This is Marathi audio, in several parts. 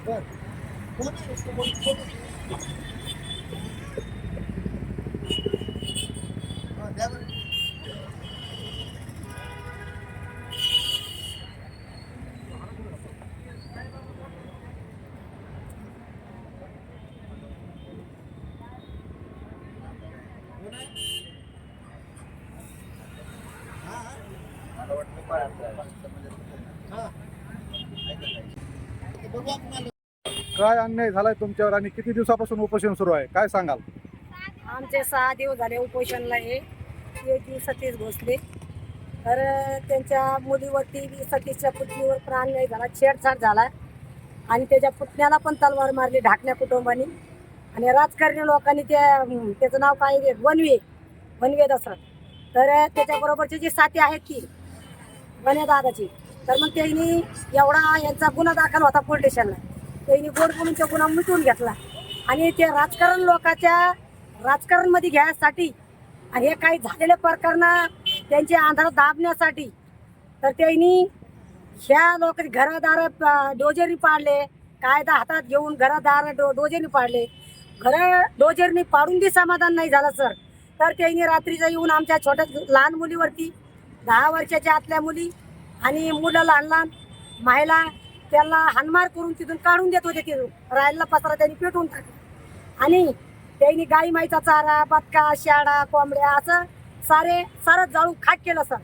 बर. कोण आहे? हा, द्या बरं. कोण आहे? हा, हा. हा. ते बघू आपण आलो. काय अन्याय झालाय तुमच्यावर आणि किती दिवसापासून उपोषण सुरू आहे, काय सांगाल? आमचे 6 दिवस झाले उपोषणला हे. एक दिवस सतीश भोसले तर त्यांच्या मुलीवरती सतीशच्या पुतणीवर प्राण नाही झाला, छेडछाड झाला आणि त्याच्या पुतण्याला पण तलवार मारली ढाकण्या कुटुंबानी. आणि राजकारणी लोकांनी त्याचं नाव काय आहे, वनवे दसरथ. तर त्याच्याबरोबरची जी साथी आहेत ती वने दादाची, तर मग त्यांनी एवढा यांचा गुन्हा दाखल होता पोलीस स्टेशनला, त्यांनी गोड बोलूनचा गुन्हा मिटवून घेतला. आणि ते राजकारणमध्ये घ्यायसाठी आणि हे काही झालेले प्रकरण त्यांचे आंध्र दाबण्यासाठी तर त्यांनी ह्या लोक घरदार डोजेरी पाडले, कायदा हातात घेऊन घरदार डोजेरी पाडले. घर डोजेरनी पाडून बी समाधान नाही झालं सर. तर त्यांनी रात्रीचं येऊन आमच्या छोट्या लहान मुलीवरती 10 वर्षाच्या आतल्या मुली आणि मुलं लहान लहान महिला त्यांना हाणमार करून तिथून काढून देत होते. तिथून राहिलेला पत्रा त्यांनी पेटवून टाकला. आणि त्यांनी गाई माईचा चारा, बदका, शेळा, कोंबड्या असं सारं जाळून खाक केलं सर.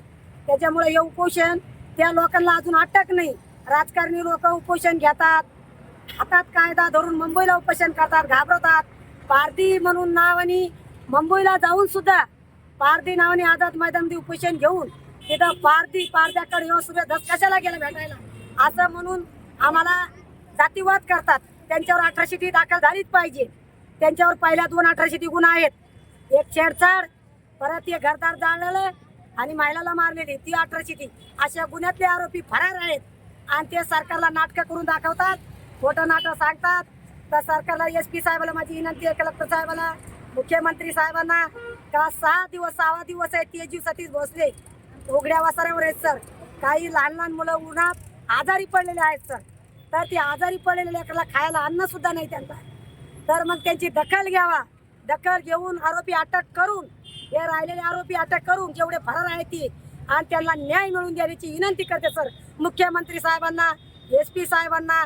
त्याच्यामुळे हे उपोषण त्या लोकांना अजून अटक नाही. राजकारणी लोक उपोषण घेतात, हातात कायदा धरून मुंबईला उपोषण करतात, घाबरतात. पारधी म्हणून नावाने मुंबईला जाऊन सुद्धा पारधी नावाने आझाद मैदानामध्ये उपोषण घेऊन तिथं पारध्याकडे येऊन सुद्धा दस कशाला गेलं भेटायला असं म्हणून आम्हाला जातीवाद करतात. त्यांच्यावर अट्रॉसिटी दाखल झालीच पाहिजे. त्यांच्यावर पहिल्या 2 अट्रॉसिटी गुन्हा आहेत, एक छेडछाड, परत एक घरदार जाळलेलं आणि महिलाला मारलेली ती अट्रॉसिटी. अशा गुन्ह्यातले आरोपी फरार आहेत आणि ते सरकारला नाटकं करून दाखवतात, खोटं नाटक सांगतात. तर सरकारला SP साहेबाला माझी विनंती आहे, कलेक्टर साहेबाला, मुख्यमंत्री साहेबांना का 6 दिवस आहेत तेजू सतीश भोसले उघड्या वसाऱ्यावर आहेत सर. काही लहान मुलं उन्हात आजारी पडलेले आहेत सर. तर ते आजारी पडलेल्या लेकराला खायला अन्न सुद्धा नाही त्यांना. तर मग त्यांची दखल घ्यावा. दखल घेऊन आरोपी अटक करून, हे राहिलेले आरोपी अटक करून जेवढे फरार आहेत ती आणि त्यांना न्याय मिळवून देण्याची विनंती करते सर मुख्यमंत्री साहेबांना, SP साहेबांना.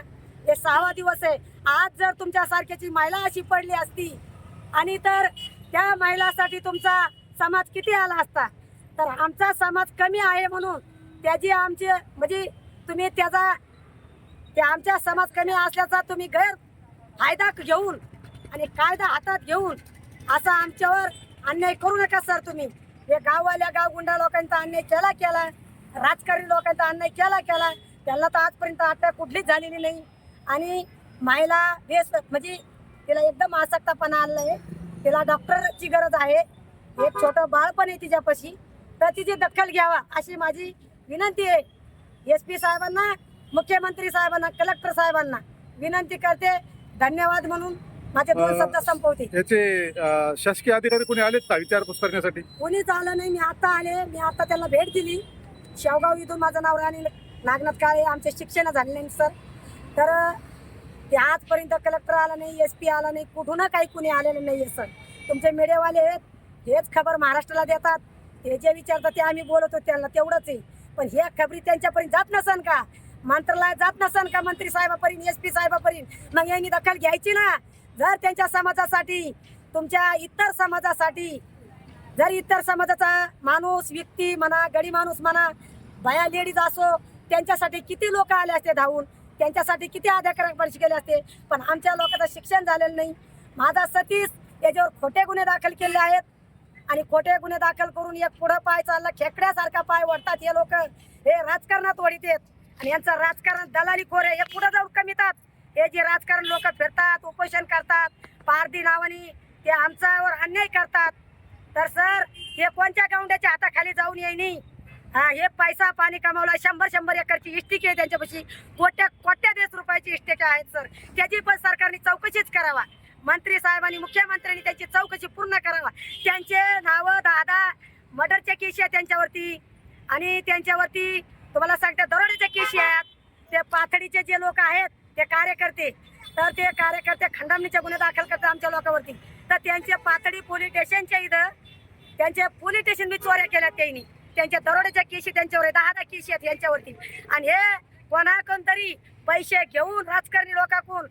हे 6वा दिवस आहे. आज जर तुमच्यासारख्याची महिला अशी पडली असती आणि तर त्या महिलासाठी तुमचा समाज किती आला असता. तर आमचा समाज कमी आहे म्हणून त्याची आमचे म्हणजे तुम्ही ते आमचा समाज कमी असल्याचा तुम्ही फायदा घेऊन आणि कायदा हातात घेऊन असा आमच्यावर अन्याय करू नका सर. तुम्ही हे गाव गुंडा लोकांचा अन्याय केला, राजकारणी लोकांचा अन्याय केला. त्यांना तर आजपर्यंत अटक कुठलीच झालेली नाही. आणि महिला म्हणजे तिला एकदम आसक्तपणा आला आहे, तिला डॉक्टरची गरज आहे, एक छोटं बाळ पण आहे तिच्यापाशी. तर तिची दखल घ्यावा अशी माझी विनंती आहे. SP साहेबांना, मुख्यमंत्री साहेबांना, कलेक्टर साहेबांना विनंती करते. धन्यवाद म्हणून माझे 2 शब्द संपवते. याचे शासकीय अधिकारी कोणी आलेत का विचारपूस करण्यासाठी? कोणीच आलं नाही. मी आता त्यांना भेट दिली. शेवगाव इथून माझं नाव आणि नागनाथ काळे आमचे शिक्षण झाले नाही सर. तर ते आजपर्यंत कलेक्टर आला नाही, SP आला नाही, कुठून काही कुणी आलेलं नाही आहे सर. तुमचे मीडियावाले आहेत, हेच खबर महाराष्ट्राला देतात, ते जे विचारतात ते आम्ही बोलतो त्यांना तेवढंच आहे. पण ह्या खबरी त्यांच्यापर्यंत जात नसन का, मंत्रालयात जात नसन का, मंत्री साहेबापर्यंत, SP साहेबापर्यंत, मग यांनी दखल घ्यायची ना. जर त्यांच्या समाजासाठी, तुमच्या इतर समाजासाठी, जर इतर समाजाचा माणूस, व्यक्ती म्हणा, गडी माणूस म्हणा, बाया लेडीज असो, त्यांच्यासाठी किती लोक आले असते धावून, त्यांच्यासाठी किती अधिकार केले असते. पण आमच्या लोकांचं शिक्षण झालेलं नाही. माझा सतीश याच्यावर खोटे गुन्हे दाखल केले आहेत आणि खोटे गुन्हे दाखल करून एक पुढं पाय चालला, खेकड्यासारखा पाय वळतात हे लोक. हे राजकारणात वळीत आहेत आणि यांचं राजकारण दलाली खोर आहे. हे पुढे जाऊन कमीतात. हे जे राजकारण लोक फिरतात, उपोषण करतात, पारधी नावाने ते आमच्यावर अन्याय करतात. तर सर हे कोणत्या गावंड्याच्या हाताखाली जाऊन येईनी. हे पैसा पाणी कमावला, 100 एकरची इष्टिक आहे त्यांच्यापाशी, कोट्याधीश रुपयाची इष्टिक आहेत सर. त्याची पण सरकारने चौकशीच करावा. मंत्री साहेबांनी, मुख्यमंत्र्यांनी त्याची चौकशी पूर्ण करावा. त्यांचे नावं 10 मर्डरच्या केस आहेत त्यांच्यावरती आणि त्यांच्यावरती तुम्हाला सांगते दरोड्याच्या केस आहेत. ते पाथडीचे जे लोक आहेत ते कार्यकर्ते, तर ते कार्यकर्ते खंडणीचे गुन्हे दाखल करतात आमच्या लोकांवरती. तर त्यांचे पातळी पोलीस स्टेशनच्या इथं त्यांचे पोलीस स्टेशन बी चोऱ्या केल्यात त्यांनी. त्यांच्या दरोड्याच्या केशी त्यांच्यावर 10 केशी आहेत यांच्यावरती. आणि हे कोणाकडून तरी पैसे घेऊन राजकारणी लोकांकडून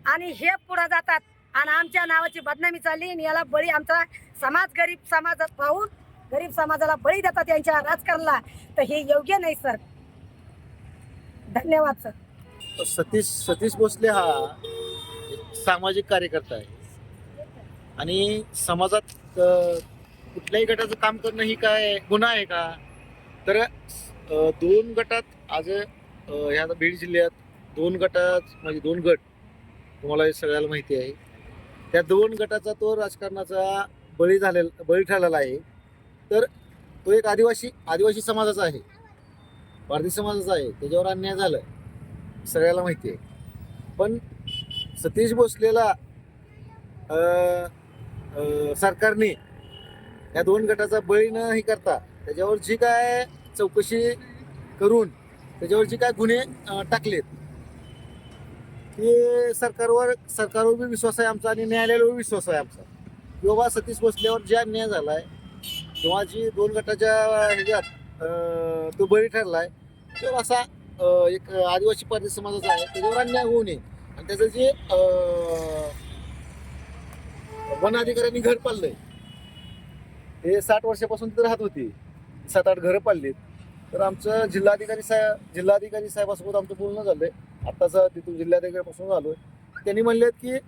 आणि हे पुढे जातात आणि आमच्या नावाची बदनामी चालली. आणि याला बळी आमचा समाज, गरीब समाज पाहून गरीब समाजाला बळी देतात यांच्या राजकारणाला. तर हे योग्य नाही सर. धन्यवाद सर. सतीश भोसले हा एक सामाजिक कार्यकर्ता आहे आणि समाजात कुठल्याही गटाचं काम करणं ही काय गुन्हा आहे का? तर 2 गटात आज ह्या बीड जिल्ह्यात 2 गटात म्हणजे 2 गट तुम्हाला हे सगळ्याला माहिती आहे. त्या 2 गटाचा तो राजकारणाचा बळी ठरलेला आहे. तर तो एक आदिवासी समाजाचा आहे, भारतीय समाजाचा आहे. त्याच्यावर अन्याय झाला सगळ्याला माहिती आहे. पण सतीश भोसलेला सरकारने या 2 गटाचा बळी न ही करता त्याच्यावर जी काय चौकशी करून त्याच्यावर जी काय गुन्हे टाकलेत ते सरकारवर बी विश्वास आहे आमचा आणि न्यायालयावर विश्वास आहे आमचा की बाबा सतीश भोसलेवर जे अन्याय झाला आहे किंवा जी 2 गटाच्या ह्याच्यात तो बळी ठरला आहे तर असा एक आदिवासी पारधी समाजाचा आहे त्याच्यावर अन्याय होऊ नये. आणि त्याचं जे वन अधिकाऱ्यांनी घर पाडलंय हे 60 वर्षापासून तिथे राहत होती, 7-8 घरं पाडलीत. तर आमचं जिल्हाधिकारी साहेबासोबत आमचं बोलणं झालंय आत्ताच तिथून जिल्हाधिकाऱ्यापासून झालोय. त्यांनी म्हणलेत की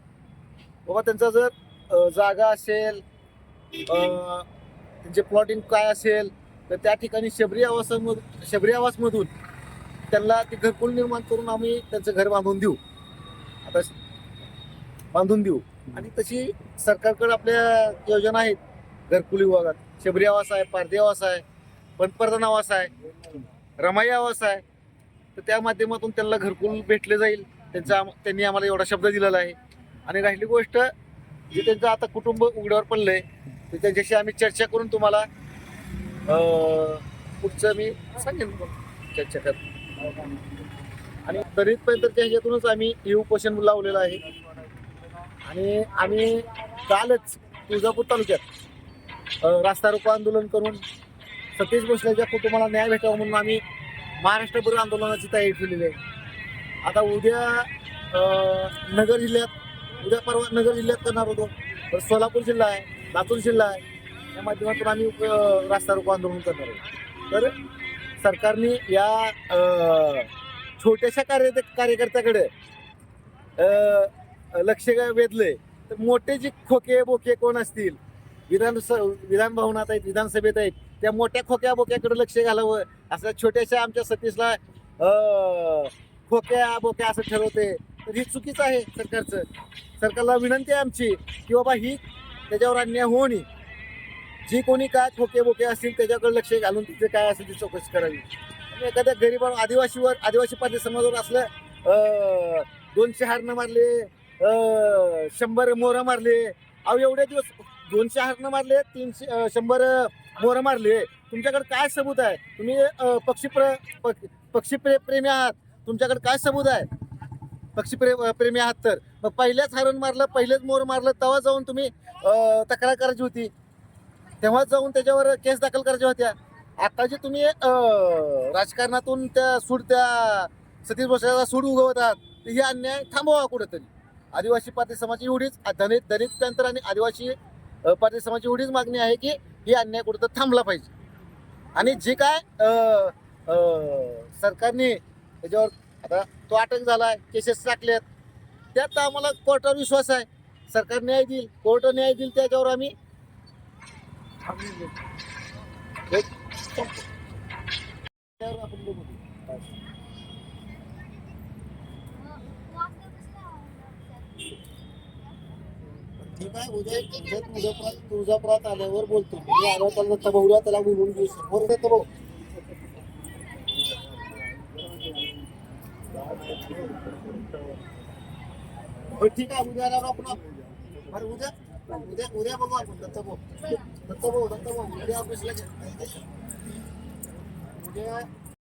बाबा त्यांचा जर जागा असेल त्यांचे प्लॉटिंग काय असेल तर त्या ठिकाणी शबरी आवासमधून त्यांना ते घरकुल निर्माण करून आम्ही त्यांचं घर बांधून देऊ. आणि तशी सरकारकडे आपल्या योजना आहेत घरकुल विभागात. शबरी आवास आहे, पारधी आवास आहे, पंतप्रधान आवास आहे, रमाई आवास आहे. तर त्या माध्यमातून त्यांना घरकुल भेटले जाईल त्यांनी आम्हाला एवढा शब्द दिलेला आहे. आणि राहिली गोष्ट जे त्यांचं आता कुटुंब उघड्यावर पडलंय तर त्यांच्याशी आम्ही चर्चा करून तुम्हाला पुढचं मी सांगेन चर्चा कर. आणि दलितपर्यंतच्या ह्याच्यातूनच आम्ही हे उपोषण लावलेलं आहे. आणि आम्ही कालच तुळजापूर तालुक्यात रास्ता रोको आंदोलन करून सतीश भोसलेच्या कुटुंबाला न्याय भेटावा म्हणून आम्ही महाराष्ट्रभर आंदोलनाची तयारी केलेली आहे. आता उद्या परवा नगर जिल्ह्यात करणार होतो. तर सोलापूर जिल्हा आहे, लातूर जिल्हा आहे, या माध्यमातून आम्ही रास्ता रोको आंदोलन करणार आहोत. तर सरकारने या छोट्याशा कार्यकर्त्याकडे लक्ष वेधलंय. तर मोठे जे खोके बोके कोण असतील विधान भवनात आहेत, विधानसभेत आहेत, त्या मोठ्या खोक्या बोक्याकडे लक्ष घालावं. असं छोट्याशा आमच्या सतीशला खोक्या बोक्या असं ठरवते तर ही चुकीचं आहे सरकारचं. सरकारला विनंती आहे आमची की बाबा ही त्याच्यावर अन्याय होऊ नये. जी कोणी काय खोके बोके असतील त्याच्याकडे लक्ष घालून तिथे काय असेल ती चौकशी करावी. एखाद्या गरीब आदिवासी पारधी समाजावर असलं 200 हरणं मारले, 100 मोरं मारले. अहो एवढे दिवस 200 हरणं मारले, 100 मोरं मारले. तुमच्याकडे काय सबूत आहे? तुम्ही पक्षीप्रेमी आहात, तुमच्याकडे काय सबूत आहे? पक्षीप्रेमी आहात तर मग पहिल्याच हरण मारलं, पहिलेच मोर मारलं तेव्हा जाऊन तुम्ही तक्रार करायची होती, तेव्हा जाऊन त्याच्यावर केस दाखल करायच्या होत्या. आता जे तुम्ही राजकारणातून त्या सतीश भोसलेला सूड उगवतात ही अन्याय थांबवा कुठेतरी. आदिवासी पारधी समाजाची एवढीच दलित पॅंथर आणि आदिवासी पारधी समाजाची एवढीच मागणी आहे की ही अन्याय कुठेतरी थांबला पाहिजे. आणि जे काय सरकारने त्याच्यावर आता तो अटक झालाय, केसेस टाकल्यात, त्यात आम्हाला कोर्टावर विश्वास आहे. सरकार न्याय देईल, कोर्ट न्याय देईल, त्याच्यावर आम्ही ठीक आहे. उद्या तुळजापुरात आल्यावर बोलतो. त्याला बोलून घेऊ समोर देतो भाऊ. ठीक आहे. उद्या आल्यावर आपण उद्या बघू आपण दत्त भाऊ उद्या ऑफिसला उद्या